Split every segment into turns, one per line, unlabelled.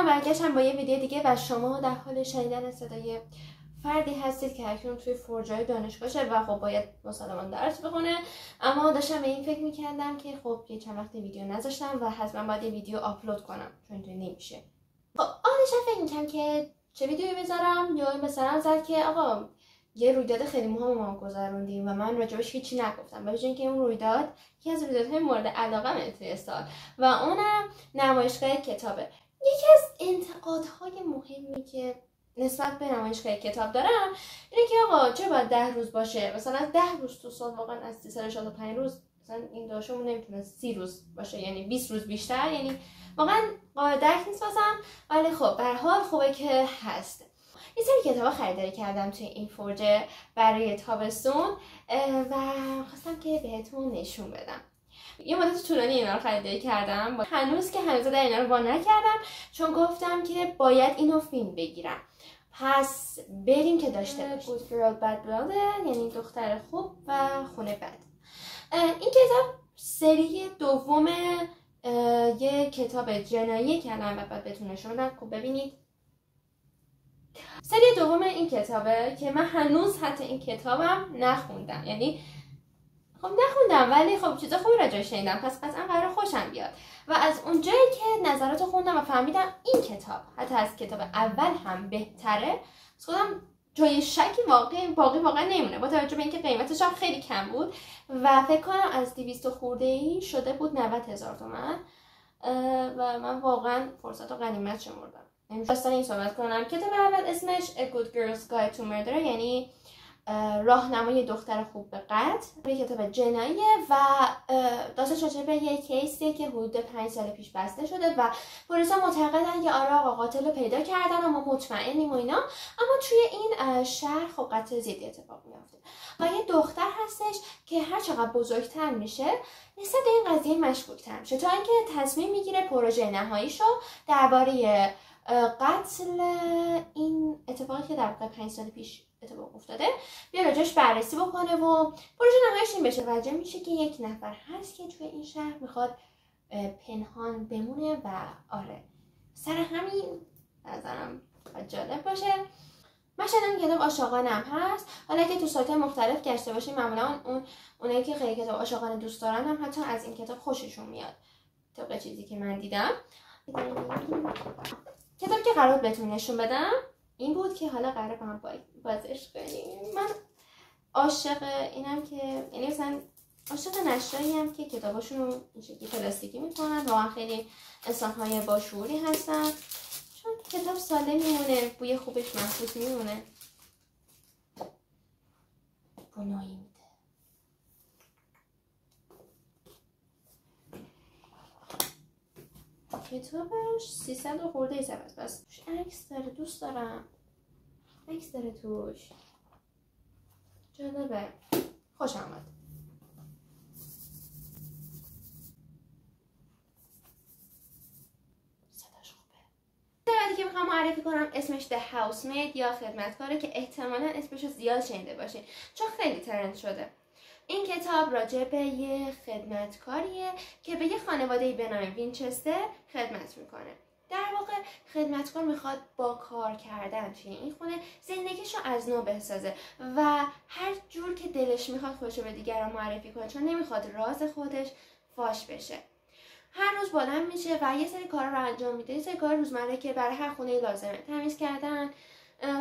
سلام، برگشتم با یه ویدیو دیگه و شما در حال شنیدن صدای فردی هستید که اکنون توی فرجای دانشگاهشه و خب باید مسلماً درس بخونه. اما داشتم به این فکر میکردم که خب یه چند وقت ویدیو نذاشتم و حتما باید یه ویدیو آپلود کنم چون اینطوری نمیشه. خب داشتم فکر میکردم که چه ویدیویی بذارم، یا مثلا زد که آقا یه رویداد خیلی مهم ما گذروندیم و من راجبش هیچی نگفتم، به جای اینکه اون رویداد یکی از رویدادهای مورد علاقه‌مه توی سال و اونم نمایشگاه کتابه. یکی از انتقادهای مهمی که نسبت به نمایشگاه کتاب دارم اینه که آقا چرا باید 10 روز باشه؟ مثلا 10 روز تو سال، واقعا از 365 روز مثلا این داشتمون نمیتونه 30 روز باشه، یعنی 20 روز بیشتر، یعنی واقعا قابل درک نیست واسم. ولی خب به هر حال خوبه که هست. یه سری کتابا خریداری کردم توی این فرجه برای تابستون و خواستم که بهتون نشون بدم. یه مدت طولانی اینا رو خریداری کردم، هنوز در اینا رو وا نکردم چون گفتم که باید اینو فیلم بگیرم. پس بریم که داشته باشیم. Good Girl Bad Blood، یعنی دختر خوب و خونه بد. این کتاب سری دوم یه کتاب جنایی که الان بعد بهتون نشون بدم. خب ببینید، سری دوم این کتابه که من هنوز حتی این کتابم نخوندم، یعنی خب نخوندم ولی خب چیزا خوبی راجعش شنیدم، پس قطعا قرار خوشم بیاد. و از اونجایی که نظراتو خوندم و فهمیدم این کتاب حتی از کتاب اول هم بهتره، خودم جای شکی واقعا نمیمونه، با توجه به اینکه قیمتش هم خیلی کم بود و فکر کنم از 200 خورده ای شده بود 90,000 تومان و من واقعا فرصت رو غنیمت شمردم. داستان این صحبت کنم. کتاب اول اسمش A Good Girl's Guide to Murder، یعنی راهنمای دختر خوب به قتل. یه کتاب جناییه و داستانش راجع به یه کیسیه که حدود 5 سال پیش بسته شده و پلیسا معتقدن که آره آقا قاتل رو پیدا کردن و ما مطمئنیم و اینا، اما توی این شهر خب قتل زیادی اتفاق میفته و یه دختر هستش که هر چقدر بزرگتر میشه نسبت به این قضیه مشکوک‌تر میشه، تا اینکه تصمیم میگیره پروژه نهاییشو درباره قتل این اتفاقی که در واقع 5 سال پیش اتفاق افتاده بیا راجعش بررسی بکنه و پروژه نهاییش این بشه. واجه میشه که یک نفر هست که توی این شهر میخواد پنهان بمونه و آره سر همین نظرم جالب باشه. من شنیدم کتاب عاشقانم هست، حالا که تو سایت‌های مختلف گشته باشین معمولا اونایی که خیلی کتاب عاشقانه دوست دارن هم حتی از این کتاب خوششون میاد طبق چیزی که من دیدم. کتاب که قرار بهتون نشون بدم این بود که حالا قراره با هم بازش کنیم. من عاشق اینم که یعنی مثلا عاشق نشرایی هم که کتاباشون رو این شکلی پلاستیکی میکنن، واقعا خیلی انسان‌های باشعوری هستن چون کتاب سالم میمونه، بوی خوبش محفوظ میمونه، بونایی میده. کتابش 300 خورده ای است، بس عکس داره، دوست دارم عکس داره توش، جالبه، خوش آمد. صداش خوبه. بعدی که میخوام معرفی کنم اسمش The Housemaid یا خدمتکاره که احتمالاً اسمشو زیاد شنیده باشین چون خیلی ترند شده. این کتاب راجع به یه خدمتکاریه که به یه خانواده‌ای به نام وینچستر خدمت میکنه. در واقع خدمتکار میخواد با کار کردن توی این خونه زندگیشو از نو بسازه و هر جور که دلش میخواد خودشو به دیگران معرفی کنه چون نمیخواد راز خودش فاش بشه. هر روز بلند میشه و یه سری کارا رو انجام میده، یه سری کار روزمره که برای هر خونه لازمه، تمیز کردن،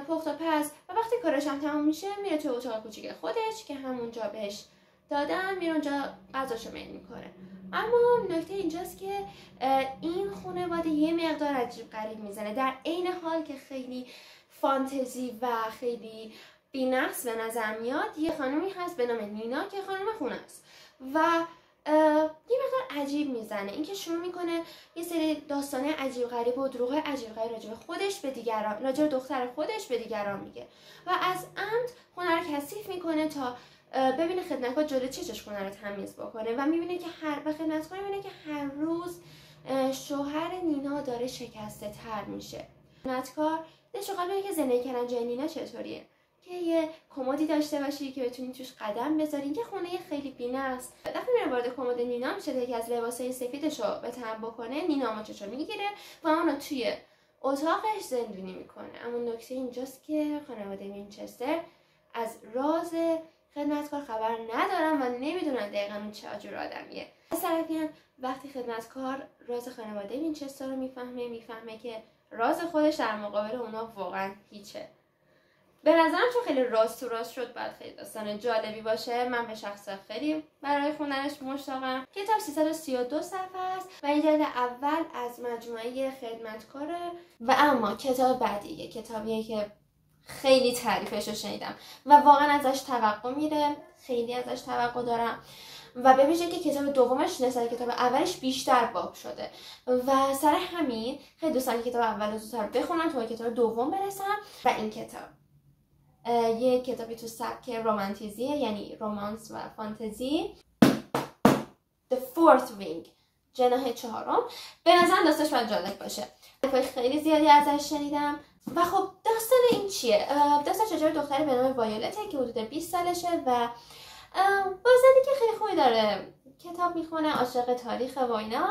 پخت و پز، و وقتی کارش هم تموم میشه میره توی اتاق کوچیک خودش که همونجا بهش دادن، میره اونجا غذاشو میل میکنه. اما نکته اینجاست که این خانواده یه مقدار عجیب غریب میزنه، در عین حال که خیلی فانتزی و خیلی بی‌نقص به نظر میاد. یه خانمی هست به نام نینا که خانم خونه است و یه مقدار عجیب میزنه. اینکه شروع میکنه یه سری داستانه عجیب غریب و دروغ عجیب غریب راجع به خودش به دیگران، راجع به دختر خودش به دیگران میگه و از عمد خونه رو کثیف میکنه تا ببینه خدمتکار جلوی چشش خونه رو تمیز بکنه و میبینه که خدمتکار میبینه که هر روز شوهر نینا داره شکسته تر میشه. خدمتکار دلش می‌خواد که زندگی کردن جای نینا چطوریه، که یه کمدی داشته باشی که بتونی توش قدم بذاری، یه خونه خیلی بی‌نقص. وقتی میره وارد کمد نینا میشه، یکی از لباسای سفیدشو به تن بکنه، نینا ماچشو میگیره و اونو توی اتاقش زندونی میکنه. اما نکته اینجاست که خانواده وینچستر از راز خدمتکار خبر ندارن و نمیدونن دقیقا اون چه جور آدمیه. از طرفی هم وقتی خدمتکار راز خانواده وینچستر رو میفهمه که راز خودش در مقابل اونا واقعا هیچه. به نظرم چون خیلی راست تو راست شد، بعد خیلی داستان جالبی باشه. من به شخص خیلی برای خوندنش مشتاقم. کتاب 332 صفحه است و این جلد اول از مجموعه خدمتکاره. و اما کتاب بعدی یه کتابیه که خیلی تعریفش رو شنیدم و واقعا ازش توقع میره، خیلی ازش توقع دارم و به ویژه که کتاب دومش نسبت کتاب اولش بیشتر باب شده و سر همین خیلی دوست دارم کتاب اول رو زودتر بخونم تا کتاب دوم برسم. و این کتاب یه کتابی تو سبک رمانتیزیه، یعنی رمانس و فانتزی. The Fourth Wing، جناح چهارم. به نظرم داستانش باید جالب باشه. خیلی زیادی ازش شنیدم. و خب داستان این چیه؟ داستان چجوری دختری به نام وایولته که حدود 20 سالشه و با زندگی خیلی خوبی داره، کتاب میخونه، عاشق تاریخ و اینا.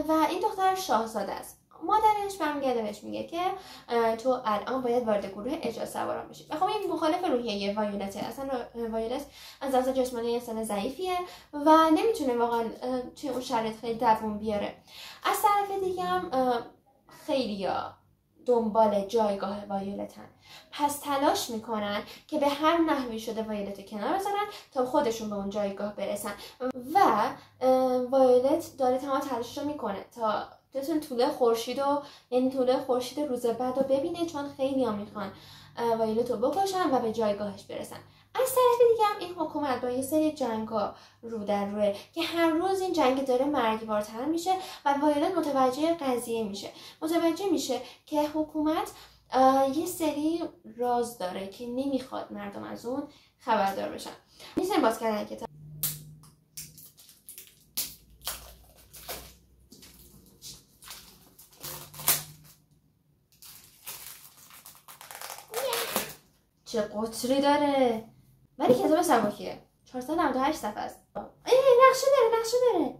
و این دختر شاهزاده است. مادرش برمیگرده بهش میگه که تو الان باید وارد گروه اجازه سواران بشی. و خب این مخالف روحیه وایولته. اصلا وایولت از لحاظ جسمانی انسان ضعیفیه و نمیتونه واقعا توی اون شرایط خیلی دووم بیاره. از طرف دیگه هم خیلیا دنبال جایگاه وایولتن، پس تلاش میکنن که به هر نحوی شده وایولت رو کنار بذارن تا خودشون به اون جایگاه برسن. و وایولت داره تمام تلاشش رو میکنه تا بتونه طول خورشید روز بعد رو ببینه، چون خیلی ها میخوان وایولت رو بکشن و به جایگاهش برسن. از طرف دیگه هم این حکومت با یه سری جنگا رو در روه که هر روز این جنگ داره مرگبارتر میشه و وایولت متوجه قضیه میشه، متوجه میشه که حکومت یه سری راز داره که نمیخواد مردم از اون خبردار بشن. میتونیم باز کردن کتاب. چه قطری داره، ولی کتاب سبکیه. 498 صفحه است. نقشه داره.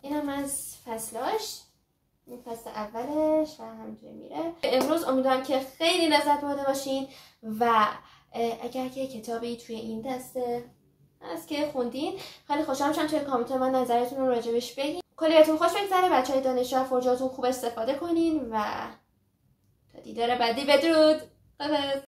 اینم از فصلاش، این فصل اولش و همینجوری میره. امروز امیدوارم که خیلی لذت برده باشین و اگر که کتابی توی این دسته از که خوندین خیلی خوشحال میشم توی کامنت من نظرتون رو راجبش بگین. کلی بهتون خوش بگذره، بچهای دانشجو از فرجاتون خوب استفاده کنین و تا دیدار بعدی بدرود. خداحافظ.